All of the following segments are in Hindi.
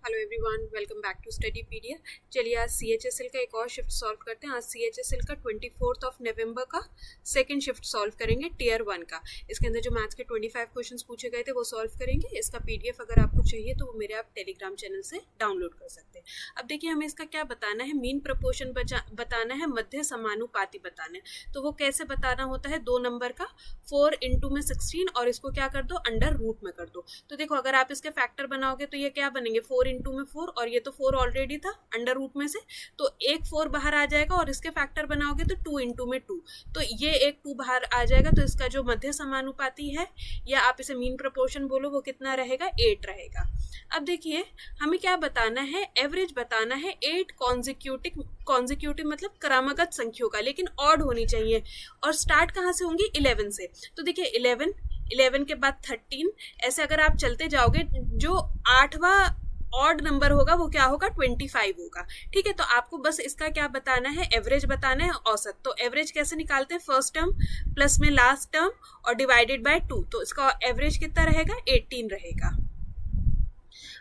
Hello everyone, welcome back to Studypedia. चलिए आज CHSL का एक और शिफ्ट सॉल्व करते हैं। आज CHSL का 24 नवंबर का सेकंड शिफ्ट सॉल्व करेंगे, टीयर 1 का। इसके अंदर जो मैथ्स के 25 क्वेश्चंस पूछे गए थे वो सॉल्व करेंगे। इसका PDF अगर आपको चाहिए तो वो मेरे आप टेलीग्राम चैनल से डाउनलोड कर सकते हैं। अब देखिए हमें इसका क्या बताना है, मीन प्रपोर्शन बताना है, मध्य समानुपाती बताना है। तो वो कैसे बताना होता है, 2 नंबर का 4 इंटू में 16 और इसको क्या कर दो, अंडर रूट में कर दो। तो देखो अगर आप इसके फैक्टर बनाओगे तो ये क्या बनेंगे, 4 इंटू में 4 और ये तो 4 ऑलरेडी था अंडर रूट में से, तो एक 4 बाहर आ जाएगा और इसके फैक्टर बनाओगे तो 2 इंटू में 2, तो ये एक 2 बाहर आ जाएगा। तो इसका जो मध्य समानुपाती है या आप इसे मीन प्रपोर्शन बोलो वो कितना रहेगा, 8 रहेगा। अब देखिए हमें क्या बताना है, एवरेज बताना है 8 कॉन्जिक्यूटिव मतलब क्रमगत संख्याओं का, लेकिन ऑड होनी चाहिए। और स्टार्ट कहाँ से होंगी, 11 से। तो देखिए 11 के बाद 13, ऐसे अगर आप चलते जाओगे जो 8वां ऑड नंबर होगा वो क्या होगा, 25 होगा। ठीक है, तो आपको बस इसका क्या बताना है, एवरेज बताना है, औसत। तो एवरेज कैसे निकालते हैं, फर्स्ट टर्म प्लस में लास्ट टर्म और डिवाइडेड बाय 2। तो इसका एवरेज कितना रहेगा, 18 रहेगा।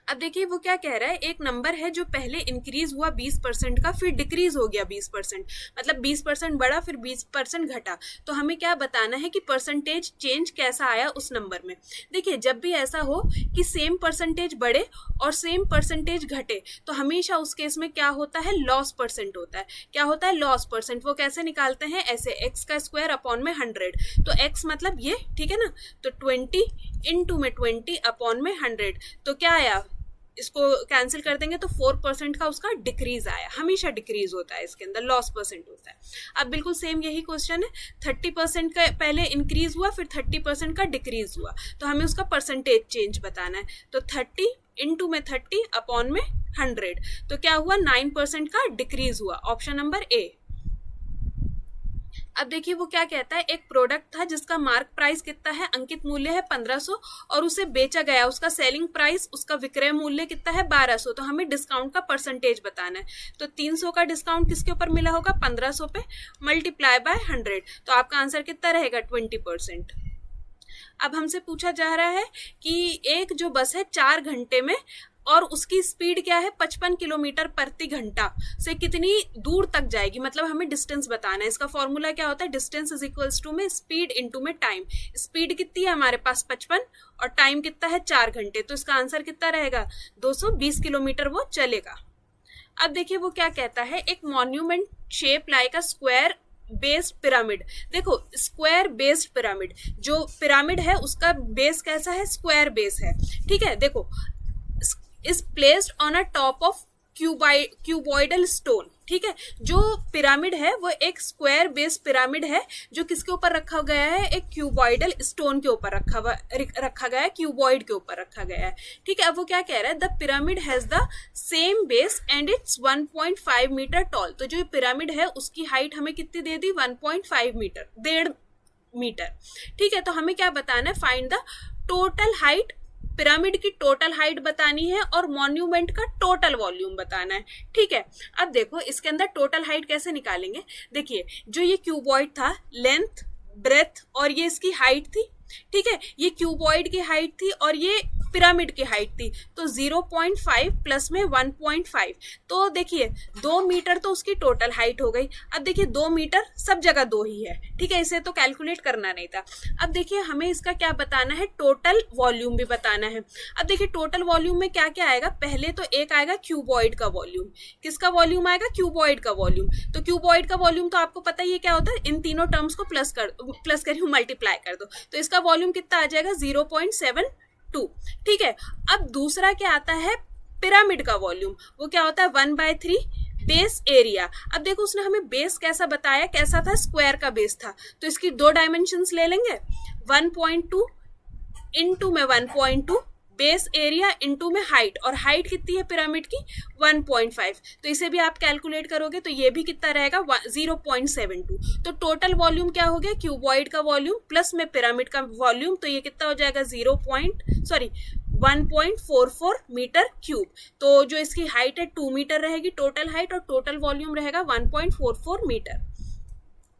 अब देखिए वो क्या कह रहा है, एक नंबर है जो पहले इंक्रीज हुआ 20% का, फिर डिक्रीज हो गया 20%, मतलब 20% बढ़ा फिर 20% घटा। तो हमें क्या बताना है कि परसेंटेज चेंज कैसा आया उस नंबर में। देखिए जब भी ऐसा हो कि सेम परसेंटेज बढ़े और सेम परसेंटेज घटे तो हमेशा उस केस में क्या होता है, लॉस परसेंट होता है। क्या होता है, लॉस परसेंट। वो कैसे निकालते हैं, ऐसे x का स्क्वायर अपॉन में 100। तो x मतलब ये, ठीक है ना, तो 20 इंटू में 20 अपॉन में 100। तो क्या आया, इसको कैंसिल कर देंगे तो 4% का उसका डिक्रीज आया। हमेशा डिक्रीज होता है इसके अंदर, लॉस परसेंट होता है। अब बिल्कुल सेम यही क्वेश्चन है, 30% का पहले इंक्रीज हुआ फिर 30% का डिक्रीज हुआ, तो हमें उसका परसेंटेज चेंज बताना है। तो 30 इंटू में 30 अपॉन में 100, तो क्या हुआ, 9% का डिक्रीज हुआ। Option number A. अब देखिए वो क्या कहता है, एक प्रोडक्ट था जिसका मार्क प्राइस कितना है, अंकित मूल्य है 1500 और उसे बेचा गया, उसका सेलिंग प्राइस, उसका विक्रय मूल्य कितना है 1200। तो हमें डिस्काउंट का परसेंटेज बताना है। तो 300 का डिस्काउंट किसके ऊपर मिला होगा, 1500 पे, मल्टीप्लाई बाय 100। तो आपका आंसर कितना रहेगा, 20%। अब हमसे पूछा जा रहा है कि एक जो बस है 4 घंटे में और उसकी स्पीड क्या है, 55 किलोमीटर प्रति घंटा से कितनी दूर तक जाएगी, मतलब हमें डिस्टेंस बताना है। इसका फॉर्मूला क्या होता है, डिस्टेंस इज इक्वल्स टू में स्पीड इंटू में टाइम। स्पीड कितनी है हमारे पास 55 और टाइम कितना है 4 घंटे, तो इसका आंसर कितना रहेगा, 220 किलोमीटर वो चलेगा। अब देखिए वो क्या कहता है, एक monument shape like a square based pyramid. देखो स्क्वायर बेस्ड पिरामिड, जो पिरामिड है उसका बेस कैसा है, स्क्वायर बेस है। ठीक है, देखो is placed on a top of cuboidal stone. ठीक है, जो पिरामिड है वो एक स्क्वायर बेस पिरामिड है जो किसके ऊपर रखा गया है, एक क्यूबॉइडल स्टोन के ऊपर रखा गया है, क्यूबॉइड के ऊपर रखा गया है। ठीक है, अब वो क्या कह रहा है, the pyramid has the same base and it's 1.5 metre tall. तो जो पिरामिड है उसकी हाइट हमें कितनी दे दी, 1.5 मीटर, 1.5 मीटर। ठीक है, तो हमें क्या बताना है, find the total height, pyramid की टोटल हाइट बतानी है और मॉन्यूमेंट का टोटल वॉल्यूम बताना है। ठीक है, अब देखो इसके अंदर टोटल हाइट कैसे निकालेंगे। देखिए जो ये क्यूबॉइड था, लेंथ, ब्रेथ और ये इसकी हाइट थी। ठीक है, ये क्यूबॉइड की हाइट थी और ये पिरामिड की हाइट थी, तो 0.5 प्लस में 1.5, तो देखिए 2 मीटर तो उसकी टोटल हाइट हो गई। अब देखिए 2 मीटर सब जगह 2 ही है। ठीक है, इसे तो कैलकुलेट करना नहीं था। अब देखिए हमें इसका क्या बताना है, टोटल वॉल्यूम भी बताना है। अब देखिए टोटल वॉल्यूम में क्या क्या आएगा, पहले तो एक आएगा क्यूबॉइड का वॉल्यूम। किसका वॉल्यूम आएगा, क्यूबॉइड का वॉल्यूम। तो क्यूबॉइड का वॉल्यूम तो आपको पता ही है क्या होता है, इन तीनों टर्म्स को प्लस करिए, मल्टीप्लाई कर दो, तो इसका वॉल्यूम कितना आ जाएगा, 0.72। ठीक है, अब दूसरा क्या आता है, पिरामिड का वॉल्यूम, वो क्या होता है 1/3 बेस एरिया। अब देखो उसने हमें बेस कैसा बताया, कैसा था, स्क्वायर का बेस था, तो इसकी 2 डायमेंशंस ले लेंगे, 1.2 इंटू में 1.2 बेस एरिया इंटू में हाइट, और हाइट कितनी है पिरामिड की, 1.5। तो इसे भी आप कैलकुलेट करोगे तो ये भी कितना रहेगा, 0.72। तो टोटल वॉल्यूम क्या हो गया, क्यूबॉइड का वॉल्यूम प्लस में पिरामिड का वॉल्यूम, तो ये कितना हो जाएगा, 1.44 मीटर क्यूब। तो जो इसकी हाइट है 2 मीटर रहेगी टोटल हाइट, और टोटल वॉल्यूम रहेगा 1.44 मीटर।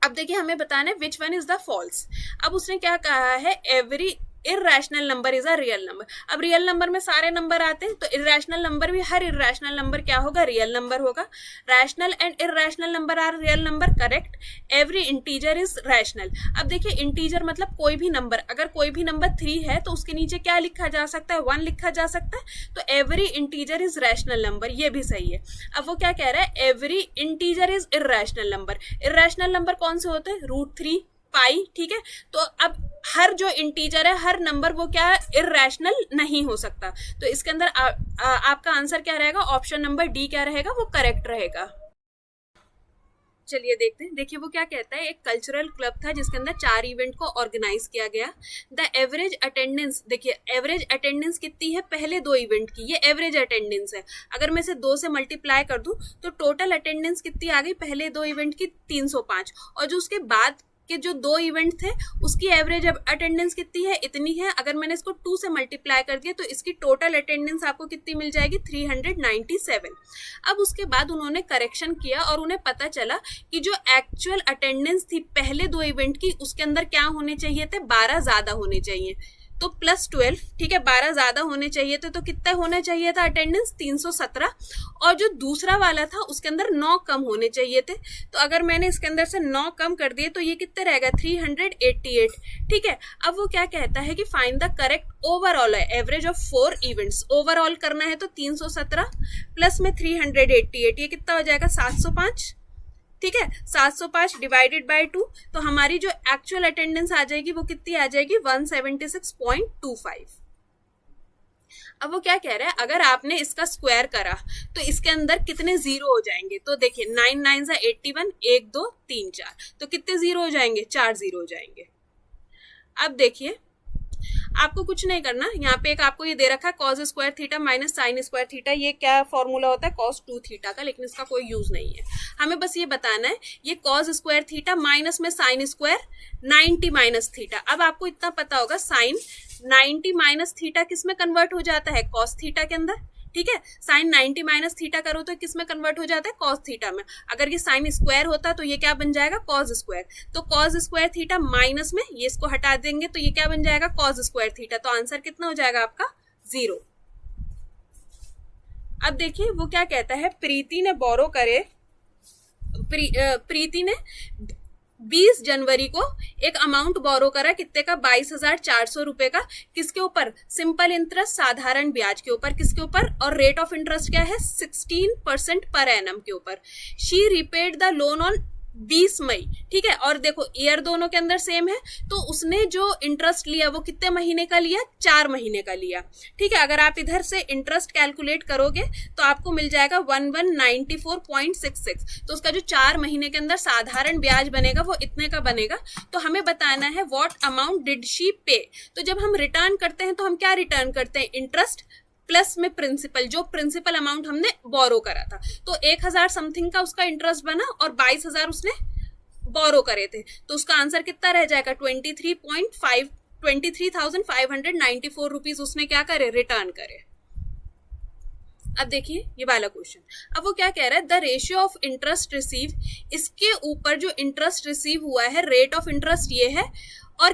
अब देखिए हमें बताना है which one is the false. अब उसने क्या कहा है, every irrational number is a real number. अब रियल नंबर में सारे नंबर आते हैं, तो इर्रेशनल नंबर भी, हर इर्रेशनल नंबर क्या होगा, रियल नंबर होगा। Rational and irrational number are real number, correct. Every integer is rational. अब देखिए इंटीजर मतलब कोई भी नंबर, अगर कोई भी नंबर 3 है तो उसके नीचे क्या लिखा जा सकता है, 1 लिखा जा सकता है, तो every integer is rational number, ये भी सही है। अब वो क्या कह रहा है, every integer is irrational number. Irrational number कौन से होते हैं, √3 पाई, ठीक है। तो अब हर जो इंटीजर है, हर नंबर, वो क्या इर्रेशनल नहीं हो सकता। तो इसके अंदर आपका आंसर क्या रहेगा, ऑप्शन नंबर डी क्या रहेगा, वो करेक्ट रहेगा। चलिए देखते हैं। देखिए वो क्या कहता है, एक कल्चरल क्लब था जिसके अंदर 4 इवेंट को ऑर्गेनाइज किया गया। द एवरेज अटेंडेंस, देखिए एवरेज अटेंडेंस कितनी है पहले 2 इवेंट की, ये एवरेज अटेंडेंस है। अगर मैं इसे 2 से मल्टीप्लाई कर दूं तो टोटल अटेंडेंस कितनी आ गई, पहले 2 इवेंट की 305, और जो उसके बाद के जो 2 इवेंट थे उसकी एवरेज अटेंडेंस कितनी है, इतनी है। अगर मैंने इसको 2 से मल्टीप्लाई कर दिया तो इसकी टोटल अटेंडेंस आपको कितनी मिल जाएगी, 397। अब उसके बाद उन्होंने करेक्शन किया और उन्हें पता चला कि जो एक्चुअल अटेंडेंस थी पहले 2 इवेंट की, उसके अंदर क्या होने चाहिए थे, 12 ज्यादा होने चाहिए, तो +12, ठीक है, 12 ज्यादा होने चाहिए थे। तो कितना होना चाहिए था अटेंडेंस, 317, और जो दूसरा वाला था उसके अंदर 9 कम होने चाहिए थे। तो अगर मैंने इसके अंदर से 9 कम कर दिए तो ये कितने रहेगा, 388, ठीक है। अब वो क्या कहता है कि find the correct overall average of 4 events. Overall करना है तो 317 प्लस में 388, ये कितना हो जाएगा, 705, ठीक है। 705 डिवाइडेड बाय 2, तो हमारी जो एक्चुअल अटेंडेंस आ जाएगी वो कितनी आ जाएगी, 176.25। अब वो क्या कह रहा है, अगर आपने इसका स्क्वायर करा तो इसके अंदर कितने जीरो हो जाएंगे, तो देखिए 9 9 सा 81, 1 2 3 4, तो कितने जीरो हो जाएंगे, 4 जीरो हो जाएंगे। अब देखिए आपको कुछ नहीं करना, यहाँ पे एक आपको ये दे रखा है cos square theta minus sine square theta, ये क्या फॉर्मूला होता है, cos 2 थीटा का, लेकिन इसका कोई यूज नहीं है। हमें बस ये बताना है, ये cos स्क्वायर थीटा माइनस में साइन स्क्वायर 90 माइनस थीटा। अब आपको इतना पता होगा साइन 90 माइनस थीटा किस में कन्वर्ट हो जाता है, cos थीटा के अंदर, ठीक है। साइन 90 माइनस थीटा करो तो किस में कन्वर्ट हो जाता है, कॉस थीटा में। अगर ये साइन स्क्वायर होता तो ये क्या बन जाएगा, कॉस स्क्वायर। तो कॉस स्क्वायर थीटा माइनस में ये इसको हटा देंगे तो ये क्या बन जाएगा, कॉस स्क्वायर थीटा। तो आंसर कितना हो जाएगा आपका, 0। अब देखिए वो क्या कहता है, प्रीति ने बोरो करे, प्रीति ने 20 जनवरी को एक अमाउंट बोरो करा, कितने का, 22,400 रुपए का। किसके ऊपर, सिंपल इंटरेस्ट, साधारण ब्याज के ऊपर। किसके ऊपर, और रेट ऑफ इंटरेस्ट क्या है, 16% पर एनम के ऊपर। She repaid the loan on 20 मई, ठीक है। और देखो ईयर दोनों के अंदर सेम है, तो उसने जो इंटरेस्ट लिया वो कितने महीने का लिया, 4 महीने का लिया, ठीक है। अगर आप इधर से इंटरेस्ट कैलकुलेट करोगे तो आपको मिल जाएगा 1194.66। तो उसका जो 4 महीने के अंदर साधारण ब्याज बनेगा वो इतने का बनेगा। तो हमें बताना है व्हाट अमाउंट डिड शी पे। तो जब हम रिटर्न करते हैं तो हम क्या रिटर्न करते हैं, इंटरेस्ट प्लस में प्रिंसिपल, जो प्रिंसिपल अमाउंट हमने बोरो करा था। तो 1000 समथिंग का उसका इंटरेस्ट बना और 22,000 उसने बोरो करे थे, तो उसका आंसर कितना रह जाएगा, 23,594 रुपीज उसने क्या करे, रिटर्न करे। अब देखिए ये वाला क्वेश्चन, अब वो क्या कह रहा है, the ratio of interest receive, इसके ऊपर जो इंटरेस्ट रिसीव हुआ है, रेट ऑफ इंटरेस्ट ये है, और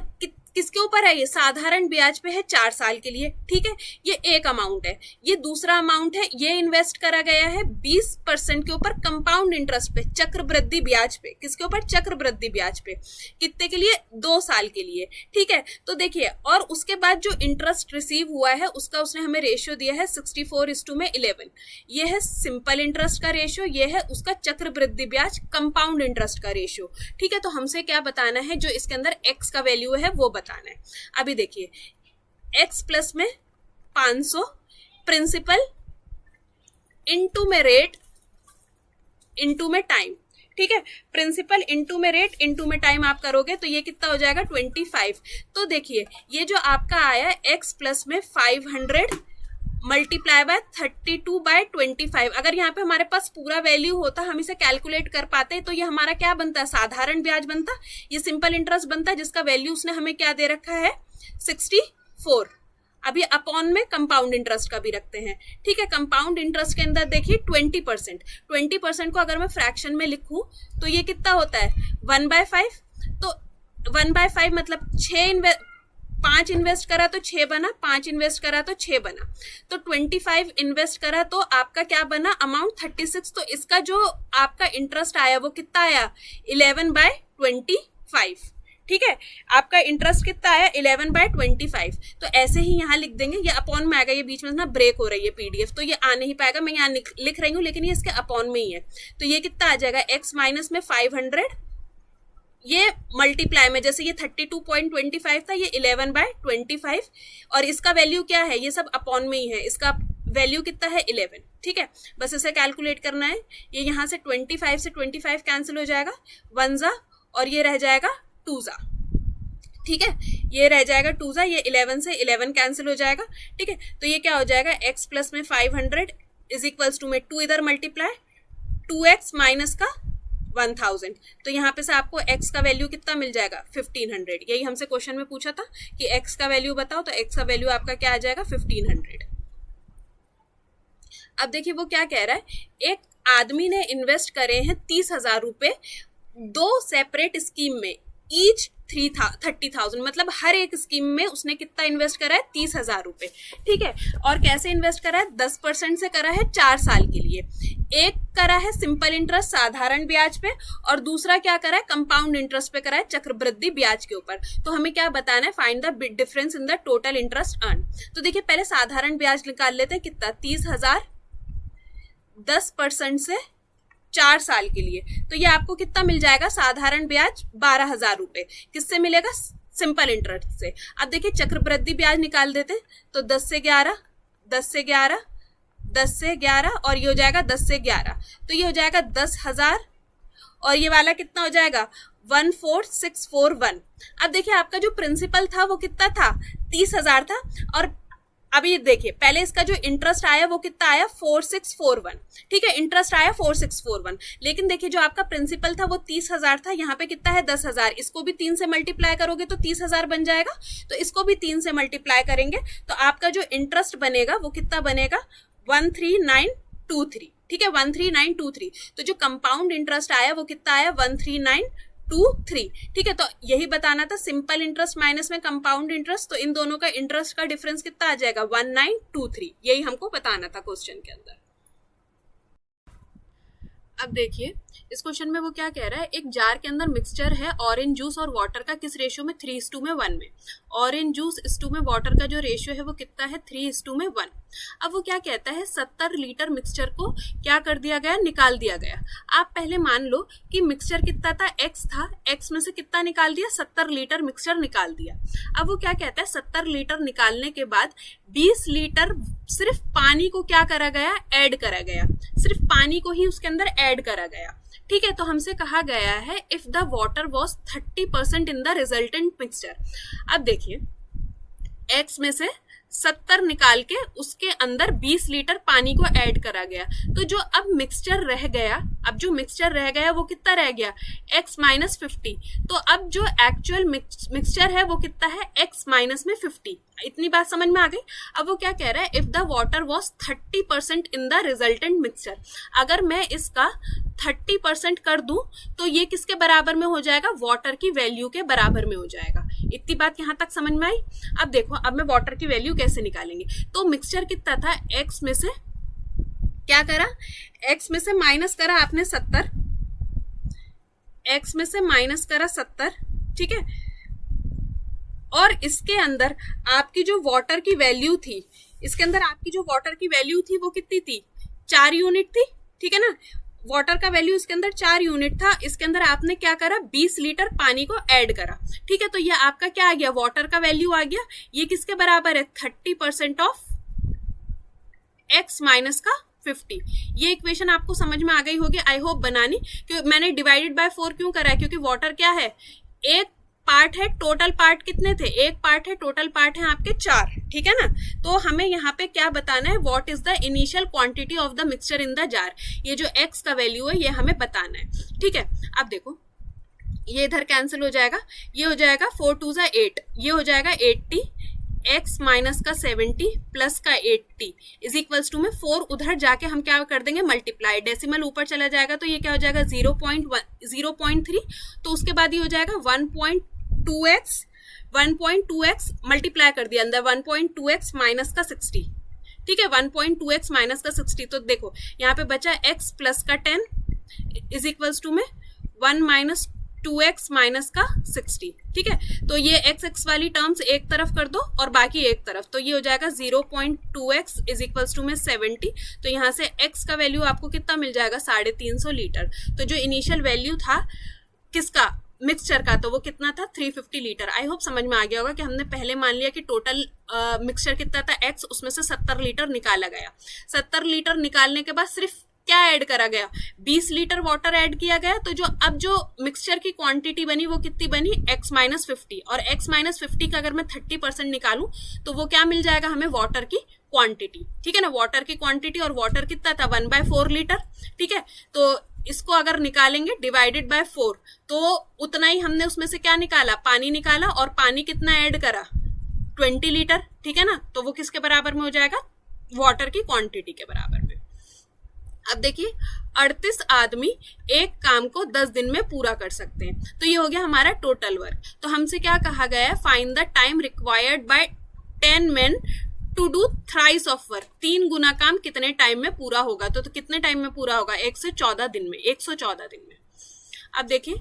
किसके ऊपर है, ये साधारण ब्याज पे है 4 साल के लिए, ठीक है। ये एक अमाउंट है, ये दूसरा अमाउंट है, ये इन्वेस्ट करा गया है 20% के ऊपर कंपाउंड इंटरेस्ट पे, चक्रवृद्धि ब्याज पे। किसके ऊपर, चक्रवृद्धि ब्याज पे। कितने के लिए, 2 साल के लिए, ठीक है। तो देखिए, और उसके बाद जो इंटरेस्ट रिसीव हुआ है उसका उसने हमें रेशियो दिया है 64:11। ये है सिंपल इंटरेस्ट का रेशियो, ये है उसका चक्रवृद्धि ब्याज कंपाउंड इंटरेस्ट का रेशियो, ठीक है। तो हमसे क्या बताना है, जो इसके अंदर एक्स का वैल्यू है वो बताना है। अभी देखिए x प्लस में 500 प्रिंसिपल इनटू में रेट इनटू में टाइम, ठीक है। प्रिंसिपल इनटू में रेट इनटू में टाइम आप करोगे तो ये कितना हो जाएगा, 25। तो देखिए ये जो आपका आया x प्लस में 500 मल्टीप्लाई बाय 32/25। अगर यहाँ पे हमारे पास पूरा वैल्यू होता, हम इसे कैलकुलेट कर पाते, तो ये हमारा क्या बनता है, साधारण ब्याज बनता, ये सिंपल इंटरेस्ट बनता, जिसका वैल्यू उसने हमें क्या दे रखा है, 64। अभी अपॉन में कंपाउंड इंटरेस्ट का भी रखते हैं, ठीक है। कंपाउंड इंटरेस्ट के अंदर देखिए 20% को अगर मैं फ्रैक्शन में लिखूं तो ये कितना होता है, 1/5। तो 1/5 मतलब 5 इन्वेस्ट करा तो 6 बना, 5 इन्वेस्ट करा तो 6 बना, तो 25 इन्वेस्ट करा तो आपका क्या बना अमाउंट 36। तो इसका जो आपका इंटरेस्ट आया वो कितना आया 11/25। ठीक है, आपका इंटरेस्ट कितना आया 11/25। तो ऐसे ही यहाँ लिख देंगे, ये अपॉन में आएगा, ये बीच में ना ब्रेक हो रही है पीडीएफ तो ये आ नहीं पाएगा, मैं यहाँ लिख रही हूँ लेकिन ये इसके अपॉन में ही है। तो ये कितना आ जाएगा x माइनस में 500, ये मल्टीप्लाई में जैसे ये 32.25 था, ये 11/25 और इसका वैल्यू क्या है, ये सब अपॉन में ही है, इसका वैल्यू कितना है 11। ठीक है, बस इसे कैलकुलेट करना है। ये यहाँ से 25 से 25 कैंसिल हो जाएगा, 1 जा और ये रह जाएगा 2 जा। ठीक है, ये रह जाएगा 2 जा, ये 11 से 11 कैंसिल हो जाएगा। ठीक है, तो ये क्या हो जाएगा x प्लस में 500 इज इक्वल्स टू में 2 इधर मल्टीप्लाई 2x माइनस का 1000। तो यहाँ पे से आपको x का वैल्यू कितना मिल जाएगा 1500। यही हमसे क्वेश्चन में पूछा था कि x का वैल्यू बताओ, तो x का वैल्यू आपका क्या आ जाएगा 1500। अब देखिए वो क्या कह रहा है, एक आदमी ने इन्वेस्ट करे हैं 30,000 रुपए 2 सेपरेट स्कीम में, ईच 30,000, मतलब हर एक स्कीम में उसने कितना इन्वेस्ट करा है 30,000 रुपए। ठीक है, और कैसे इन्वेस्ट करा है 10% से करा है 4 साल के लिए। एक करा है सिंपल इंटरेस्ट साधारण ब्याज पे और दूसरा क्या करा है कंपाउंड इंटरेस्ट पे करा है चक्रवृद्धि ब्याज के ऊपर। तो हमें क्या बताना है, find the difference in the total interest earn. तो देखिए पहले साधारण ब्याज निकाल लेते हैं, कितना 30,000 10% से 4 साल के लिए, तो ये आपको कितना मिल जाएगा साधारण ब्याज 12,000 रुपए। किससे मिलेगा सिंपल इंटरेस्ट से। अब देखिए चक्रवृद्धि ब्याज निकाल देते, तो 10 से 11 10 से 11 10 से 11 और ये हो जाएगा 10 से 11, तो ये हो जाएगा 10,000 और ये वाला कितना हो जाएगा 14,641। अब देखिए आपका जो प्रिंसिपल था वो कितना था 30,000 था, और अब ये देखिए पहले इसका जो इंटरेस्ट आया वो कितना आया 4641। ठीक है, इंटरेस्ट आया 4641, लेकिन देखिए जो आपका प्रिंसिपल था वो 30,000 था, यहाँ पे कितना है 10,000, इसको भी 3 से मल्टीप्लाई करोगे तो 30,000 बन जाएगा, तो इसको भी 3 से मल्टीप्लाई करेंगे तो आपका जो इंटरेस्ट बनेगा वो कितना बनेगा 13923। ठीक है, 13923। तो जो कंपाउंड इंटरेस्ट आया वो कितना आया 13923। ठीक है, तो यही बताना था सिंपल इंटरेस्ट माइनस में कंपाउंड इंटरेस्ट, तो इन दोनों का इंटरेस्ट का डिफरेंस कितना आ जाएगा 1923। यही हमको बताना था क्वेश्चन के अंदर। अब देखिए इस क्वेश्चन में वो क्या कह रहा है, एक जार के अंदर मिक्सचर है ऑरेंज जूस और वाटर का, किस रेशियो में 3:1 में। ऑरेंज जूस इस टू में वाटर का जो रेशियो है वो कितना है 3:1। अब वो क्या कहता है 70 लीटर मिक्सचर को क्या कर दिया गया, निकाल दिया गया। आप पहले मान लो कि मिक्सचर कितना था x था, x में से कितना निकाल दिया 70 लीटर मिक्सचर निकाल दिया। अब वो क्या कहता है 70 लीटर निकालने के बाद 20 लीटर सिर्फ पानी को क्या करा गया, ऐड करा गया, सिर्फ पानी को ही उसके अंदर ऐड करा गया। ठीक है, तो हमसे कहा गया है if the water was 30% in the resultant mixture. अब देखिए x में से 70 निकाल के उसके अंदर 20 लीटर पानी को ऐड करा गया, तो जो अब मिक्सचर रह गया, अब जो मिक्सचर रह गया वो कितना रह गया x माइनस 50। तो अब जो एक्चुअल मिक्सचर है वो कितना है x माइनस में 50। इतनी बात समझ में आ गई। अब वो क्या कह रहा है if the water was 30% in the resultant mixture, अगर मैं इसका 30% कर दूं तो ये किसके बराबर में हो जाएगा, वाटर की वैल्यू के बराबर में हो जाएगा। इतनी बात यहाँ तक समझ में आई। अब देखो अब मैं वाटर की वैल्यू कैसे निकालेंगे, तो मिक्सचर कितना था x में से क्या करा, x में से माइनस करा आपने 70, x में से माइनस करा 70। ठीक है, और इसके अंदर आपकी जो वाटर की वैल्यू थी, इसके अंदर आपकी जो वाटर की वैल्यू थी वो कितनी थी 4 यूनिट थी। ठीक है ना, वाटर का वैल्यू इसके अंदर 4 यूनिट था, इसके अंदर आपने क्या करा 20 लीटर पानी को ऐड करा। ठीक है, तो ये आपका क्या आ गया, वाटर का वैल्यू आ गया, ये किसके बराबर है 30% ऑफ x माइनस का 50। ये इक्वेशन आपको समझ में आ गई होगी आई होप बनानी। क्यों मैंने डिवाइडेड बाय 4 क्यों करा है, क्योंकि वाटर क्या है एक पार्ट है, टोटल पार्ट कितने थे, एक पार्ट है, टोटल पार्ट है आपके 4। ठीक है ना, तो हमें यहाँ पे क्या बताना है, what is the initial quantity of the mixture in the jar. ये जो x का वैल्यू है ये हमें बताना है। ठीक है, अब देखो ये इधर कैंसिल हो जाएगा, ये हो जाएगा 4 2 8, ये हो जाएगा 80, x माइनस का 70 प्लस का 80 इज इक्वल्स टू में 4 उधर जाके हम क्या कर देंगे मल्टीप्लाई, डेसिमल ऊपर चला जाएगा तो ये क्या हो जाएगा 0.3, तो उसके बाद ये हो जाएगा 1.2x 1.2x मल्टीप्लाई कर दिया अंदर 1.2x माइनस का 60, ठीक है, 1.2x माइनस का 60, तो देखो यहाँ पे बचा x प्लस का 10 इज इक्वल्स टू में 1 माइनस 2x माइनस का 60, ठीक है। तो ये x वाली टर्म्स एक तरफ कर दो और बाकी एक तरफ, तो ये हो जाएगा 0.2x इज इक्वल्स टू में 70। तो यहाँ से x का वैल्यू आपको कितना मिल जाएगा 350 लीटर। तो जो इनिशियल वैल्यू था किसका, मिक्सचर का, तो वो कितना था 350 लीटर। आई होप समझ में आ गया होगा कि हमने पहले मान लिया कि टोटल मिक्सचर कितना था x, उसमें से 70 लीटर निकाला गया। 70 लीटर निकालने के बाद सिर्फ क्या ऐड करा गया, 20 लीटर वाटर ऐड किया गया। तो जो अब जो मिक्सचर की क्वांटिटी बनी वो कितनी बनी, x माइनस 50, और x माइनस 50 का अगर मैं 30% निकालूं तो वो क्या मिल जाएगा हमें, वाटर की क्वांटिटी, ठीक है ना। वाटर की क्वांटिटी, और वाटर कितना था 1/4 लीटर, ठीक है। तो इसको अगर निकालेंगे डिवाइडेड बाय 4, तो उतना ही हमने उसमें से क्या निकाला, पानी निकाला, और पानी कितना ऐड करा 20 लीटर, ठीक है ना। तो वो किसके बराबर में हो जाएगा, वाटर की क्वांटिटी के बराबर में। अब देखिए 38 आदमी एक काम को 10 दिन में पूरा कर सकते हैं, तो ये हो गया हमारा टोटल वर्क। तो हमसे क्या कहा गया है, find the time required by 10 men to do thrice of work, 3 गुना काम कितने टाइम में पूरा होगा। तो कितने टाइम में पूरा होगा, 114 दिन में, 114 दिन में। अब देखिए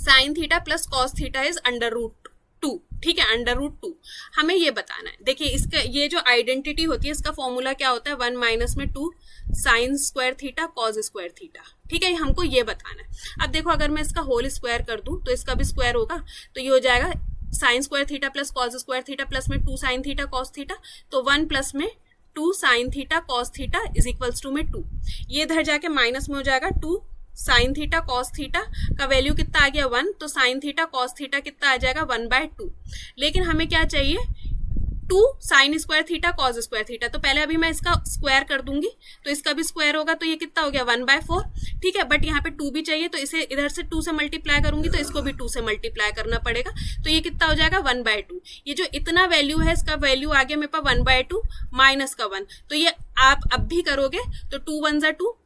sine theta plus cos theta is √2, ठीक है, √2 हमें ये बताना है। देखिए इसका ये जो आइडेंटिटी होती है इसका फॉर्मूला क्या होता है, 1 माइनस में 2 sine square theta cos square theta, ठीक है, हमको ये बताना है। अब देखो अगर मैं इसका होल स्क्वायर कर दूं तो इसका भी स्क्वायर होगा, तो ये हो जाएगा sine square theta plus cos square theta plus में 2 साइन थीटा कॉस थीटा, तो 1 प्लस में 2 sine theta cos theta is equals to में 2। ये इधर जाके माइनस में हो जाएगा 2 साइन थीटा कॉस थीटा का वैल्यू कितना आ गया 1, तो साइन थीटा कॉस थीटा कितना आ जाएगा 1/2। लेकिन हमें क्या चाहिए, 2 sine square theta cos square theta. तो पहले अभी मैं इसका स्क्वायर कर दूंगी, तो इसका भी स्क्वायर होगा, तो ये कितना हो गया 1/4, ठीक है। बट यहाँ पे 2 भी चाहिए, तो इसे इधर से 2 से मल्टीप्लाई करूंगी, तो इसको भी 2 से मल्टीप्लाई करना पड़ेगा, तो ये कितना हो जाएगा 1/2। ये जो इतना वैल्यू है इसका वैल्यू आ गया मेरे पास 1/2 माइनस का 1, तो ये आप अब भी करोगे तो 2 1 जा 2,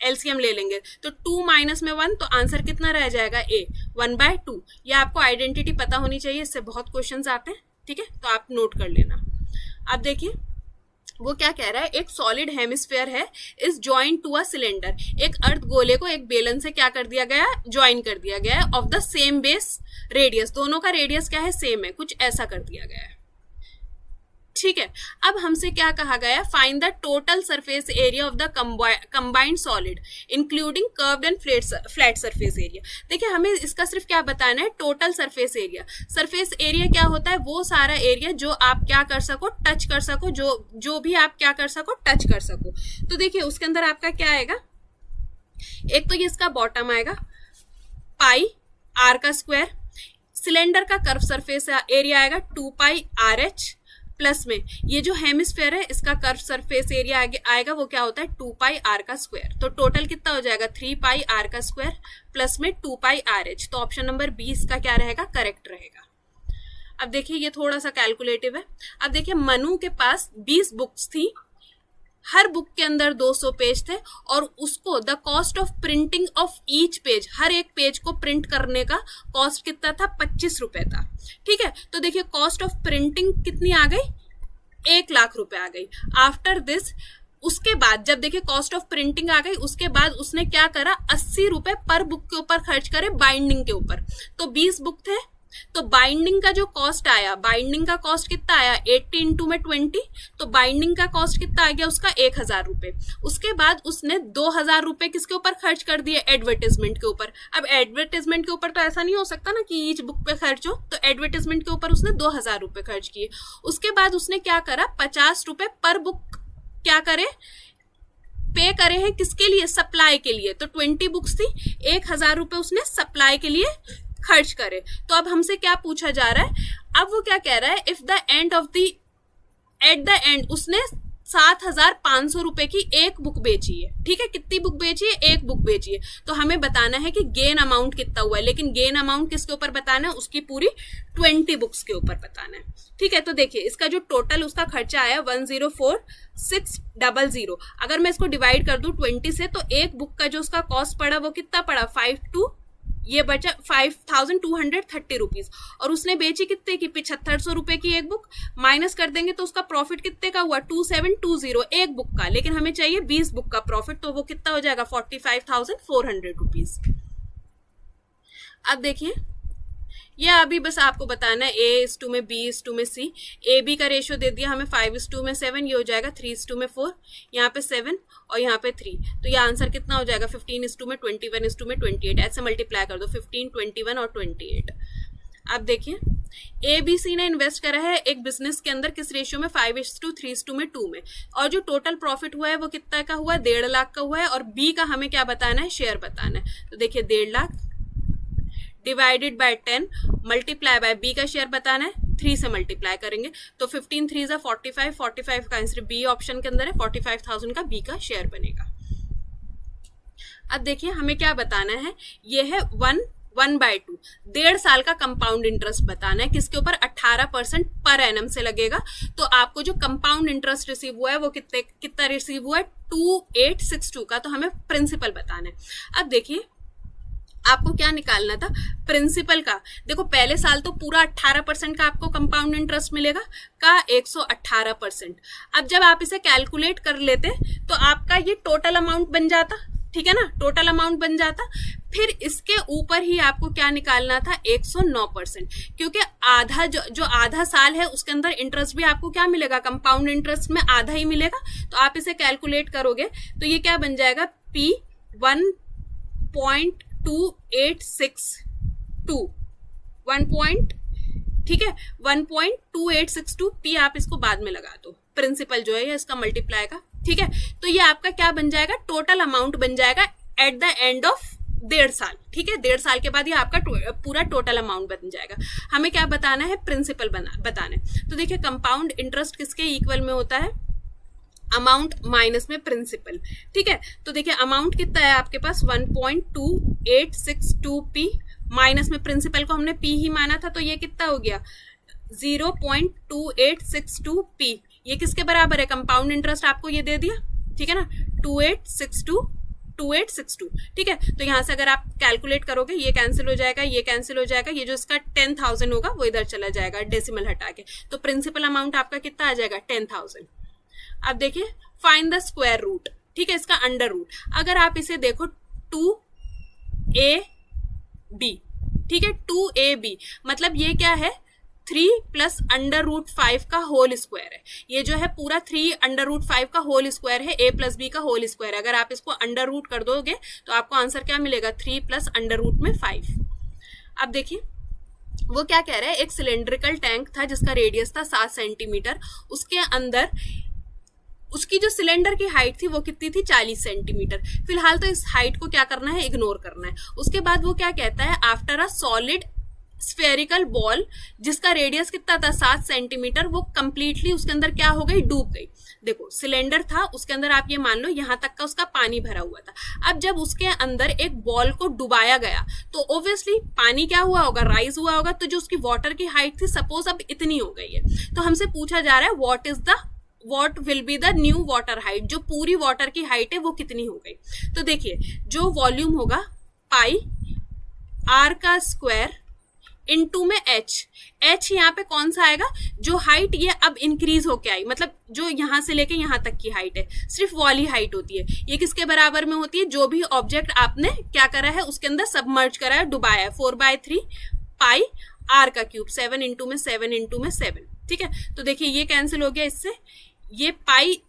एलसीएम ले लेंगे, तो 2 माइनस में 1, तो आंसर कितना रह जाएगा ए 1/2। ये आपको आइडेंटिटी पता होनी चाहिए, इससे बहुत क्वेश्चंस आते हैं, ठीक है, तो आप नोट कर लेना। अब देखिए वो क्या कह रहा है, एक सॉलिड हेमिस्फीयर है is joint to a cylinder, एक अर्थ गोले को एक बेलन से क्या कर दिया गया, ज्वाइन कर दिया गया है, of the same base radius, दोनों का रेडियस क्या है, सेम है, कुछ ऐसा कर दिया गया है, ठीक है। अब हमसे क्या कहा गया, find the total surface area of the combined solid including curved and flat surface area. देखिए हमें इसका सिर्फ क्या बताना है, total surface area. Surface area क्या होता है, वो सारा एरिया जो आप क्या कर सको, टच कर सको, जो भी आप क्या कर सको, टच कर सको। तो देखिए उसके अंदर आपका क्या आएगा, एक तो ये इसका बॉटम आएगा पाई आर का स्क्वायर, सिलेंडर का कर्व सरफेस एरिया आएगा 2 पाई RH, प्लस में ये जो हेमिस्फीयर है इसका कर्व सरफेस एरिया आएगा, वो क्या होता है 2 पाई R का स्क्वायर। तो टोटल कितना हो जाएगा 3 पाई R का स्क्वायर प्लस में 2 पाई RH। तो ऑप्शन नंबर 20 का क्या रहेगा, करेक्ट रहेगा। अब देखिए ये थोड़ा सा कैलकुलेटिव है। अब देखिए मनु के पास 20 बुक्स थी, हर बुक के अंदर 200 पेज थे, और उसको the cost of printing of each page, हर एक पेज को प्रिंट करने का कॉस्ट कितना था, 25 रुपए था, ठीक है। तो देखिए कॉस्ट ऑफ प्रिंटिंग कितनी आ गई, 1 लाख रुपए आ गई। आफ्टर दिस, उसके बाद जब देखिए कॉस्ट ऑफ प्रिंटिंग आ गई, उसके बाद उसने क्या करा, 80 रुपए पर बुक के ऊपर खर्च करे बाइंडिंग के ऊपर। तो 20 बुक थे, तो बाइंडिंग का जो कॉस्ट आया, बाइंडिंग का कॉस्ट कितना आया 80 इंटू में 20, तो बाइंडिंग का कॉस्ट कितना आ गया उसका 1000 रुपए। उसके बाद उसने 2000 रुपए किसके ऊपर खर्च कर दिए, एडवर्टाइजमेंट के ऊपर। अब एडवर्टाइजमेंट के ऊपर तो ऐसा नहीं हो सकता ना कि ईच बुक पे खर्च हो, तो एडवर्टाइजमेंट के ऊपर उसने 2000 रुपए खर्च किए। उसके बाद उसने क्या करा, 50 रुपए पर बुक क्या करे, पे करे हैं किसके लिए, सप्लाई के लिए। तो 20 बुक्स थी, 1000 रुपए उसने सप्लाई के लिए खर्च करे। तो अब हमसे क्या पूछा जा रहा है, अब वो क्या कह रहा है, if the end of the at the end उसने 7500 रुपए की एक बुक बेची है, ठीक है। कितनी बुक बेची है, एक बुक बेची है। तो हमें बताना है कि गेन अमाउंट कितना हुआ है, लेकिन गेन अमाउंट किसके ऊपर बताना है, उसकी पूरी 20 बुक्स के ऊपर बताना है, ठीक है। तो देखिए इसका जो टोटल उसका खर्चा आया 104,600। अगर मैं इसको डिवाइड कर दूं 20 से, तो एक बुक का जो उसका कॉस्ट पड़ा वो कितना पड़ा 52, ये बचा 5230 रुपीज, और उसने बेची कितने की, 7500 रुपए की एक बुक, माइनस कर देंगे तो उसका प्रॉफिट कितने का हुआ, 2720 एक बुक का, लेकिन हमें चाहिए 20 बुक का प्रॉफिट, तो वो कितना हो जाएगा 45,400 रुपीज। अब देखिए ये अभी बस आपको बताना है A:2 में B:2 में C, ए बी का रेशियो दे दिया हमें 5:2 में 7, ये हो जाएगा 3:2 में 4, यहाँ पे 7 और यहाँ पे 3, तो ये आंसर कितना हो जाएगा 15:2 में 21:2 में 28, ऐसे मल्टीप्लाई कर दो 15, 21 और 28। अब देखिए ABC ने इन्वेस्ट करा है एक बिजनेस के अंदर किस रेशियो में, 5:3:2 में 2 में, और जो टोटल प्रॉफिट हुआ है वो कितना का हुआ है, 1.5 लाख का हुआ है, और B का हमें क्या बताना है, शेयर बताना है। तो देखिए 1.5 lakh divided by 10 multiply by B का शेयर बताना है, 3 से मल्टीप्लाई करेंगे तो 15 3 जा 45, 45 का आंसर B ऑप्शन के अंदर है, 45,000 का B का शेयर बनेगा। अब देखिए हमें क्या बताना है, ये है 1/2 1.5 साल का कंपाउंड इंटरेस्ट बताना है, किसके ऊपर, 18% पर एनम से लगेगा। तो आपको जो कंपाउंड इंटरेस्ट रिसीव हुआ है वो कितना रिसीव हुआ है, 2862 का, तो हमें प्रिंसिपल बताना है। अब देखिए आपको क्या निकालना था, प्रिंसिपल का। देखो पहले साल तो पूरा 18% का आपको कंपाउंड इंटरेस्ट मिलेगा का 118%। अब जब आप इसे कैलकुलेट कर लेते तो आपका ये टोटल अमाउंट बन जाता, ठीक है ना, टोटल अमाउंट बन जाता। फिर इसके ऊपर ही आपको क्या निकालना था, 109%, क्योंकि आधा जो आधा साल है उसके अंदर इंटरेस्ट भी आपको क्या मिलेगा, कंपाउंड इंटरेस्ट में आधा ही मिलेगा। तो आप इसे कैलकुलेट करोगे तो ये क्या बन जाएगा, P 1.2862 ठीक है, 1.2862 P, आप इसको बाद में लगा दो, प्रिंसिपल जो है इसका मल्टीप्लाई का, ठीक है। तो ये आपका क्या बन जाएगा, टोटल अमाउंट बन जाएगा एट द एंड ऑफ 1.5 साल, ठीक है। 1.5 साल के बाद ये आपका पूरा टोटल अमाउंट बन जाएगा। हमें क्या बताना है, प्रिंसिपल बताना है। तो देखिए कंपाउंड इंटरेस्ट किसके इक्वल में होता है, अमाउंट माइनस में प्रिंसिपल, ठीक है। तो देखिए अमाउंट कितना है आपके पास, 1.2862 P, माइनस में प्रिंसिपल को हमने P ही माना था, तो ये कितना हो गया 0.2862 P। ये किसके बराबर है, कंपाउंड इंटरेस्ट आपको ये दे दिया, ठीक है ना, 2862, ठीक है। तो यहां से अगर आप कैलकुलेट करोगे ये कैंसिल हो जाएगा, ये कैंसिल हो जाएगा, ये जो इसका 10,000 होगा वो इधर चला जाएगा डेसिमल हटा के, तो प्रिंसिपल अमाउंट आपका कितना आ जाएगा, 10,000। अब देखिए फाइंड द स्क्वायर रूट, ठीक है, इसका अंडर रूट। अगर आप इसे देखो 2AB, ठीक है, 2AB मतलब ये क्या है, 3 + √5 का होल स्क्वायर है। ये जो है पूरा 3 √5 का होल स्क्वायर है, A + B का होल स्क्वायर है। अगर आप इसको अंडर रूट कर दोगे तो आपको आंसर क्या मिलेगा, 3 + √5। अब देखिए वो क्या कह रहा है, एक सिलेंड्रिकल टैंक था जिसका रेडियस था 7 सेंटीमीटर, उसके अंदर उसकी जो सिलेंडर की हाइट थी वो कितनी थी, 40 सेंटीमीटर। फिलहाल तो इस हाइट को क्या करना है, इग्नोर करना है। उसके बाद वो क्या कहता है, after a solid spherical ball जिसका रेडियस कितना था 7 सेंटीमीटर, वो कंप्लीटली उसके अंदर क्या हो गई, डूब गई। देखो सिलेंडर था, उसके अंदर आप ये मान लो यहां तक का उसका पानी भरा हुआ था। अब जब उसके अंदर एक बॉल को डुबाया गया तो ऑब्वियसली पानी क्या हुआ होगा, राइज हुआ होगा। तो जो उसकी वाटर की हाइट थी सपोज अब इतनी हो गई है, तो हमसे पूछा जा रहा है what will be the new water height, जो पूरी वाटर की हाइट है वो कितनी हो गई। तो देखिए जो वॉल्यूम होगा पाई r का स्क्वायर इनटू में h यहाँ पे कौन सा आएगा, जो हाइट ये अब इंक्रीज होके आई, मतलब जो यहाँ से लेके यहाँ तक की हाइट है, सिर्फ वाली हाइट होती है। ये किसके बराबर में होती है, जो भी ऑब्जेक्ट आपने क्या करा है उसके अंदर सबमर्ज करा है, डुबाया है, 4/3 पाई r का क्यूब, 7 इंटू में 7, ठीक है। तो देखिए ये कैंसिल हो गया, इससे ये पाई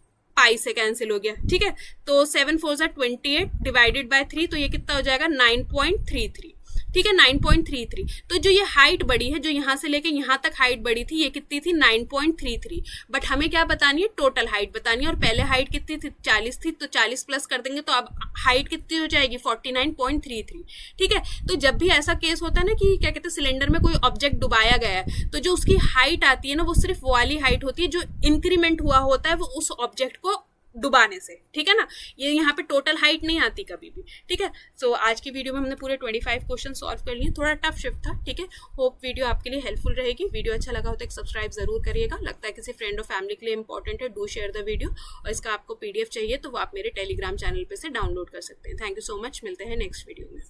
से कैंसिल हो गया, ठीक है। तो 7 4 28 डिवाइडेड बाय 3, तो ये कितना हो जाएगा 9.33, ठीक है, 9.33। तो जो ये हाइट बढ़ी है, जो यहाँ से लेके यहाँ तक हाइट बढ़ी थी, ये कितनी थी 9.33। बट हमें क्या बतानी है, टोटल हाइट बतानी है। और पहले हाइट कितनी थी, 40 थी, तो 40 प्लस कर देंगे तो अब हाइट कितनी हो जाएगी 49.33, ठीक है। तो जब भी ऐसा केस होता है ना कि क्या कहते हैं सिलेंडर में कोई ऑब्जेक्ट डुबाया गया है, तो जो उसकी हाइट आती है ना वो सिर्फ वो वाली हाइट होती है जो इंक्रीमेंट हुआ होता है वो उस ऑब्जेक्ट को डुबाने से, ठीक है ना। ये यहाँ पे टोटल हाइट नहीं आती कभी भी, ठीक है। सो आज की वीडियो में हमने पूरे 25 क्वेश्चन सॉल्व कर लिए, थोड़ा टफ शिफ्ट था, ठीक है। होप वीडियो आपके लिए हेल्पफुल रहेगी। वीडियो अच्छा लगा हो तो एक सब्सक्राइब जरूर करिएगा, लगता है किसी फ्रेंड और फैमिली के लिए इंपॉर्टेंट है, डू शेयर द वीडियो। और इसका आपको PDF चाहिए तो वो आप मेरे टेलीग्राम चैनल पे से डाउनलोड कर सकते हैं। थैंक यू सो मच, मिलते हैं नेक्स्ट वीडियो में।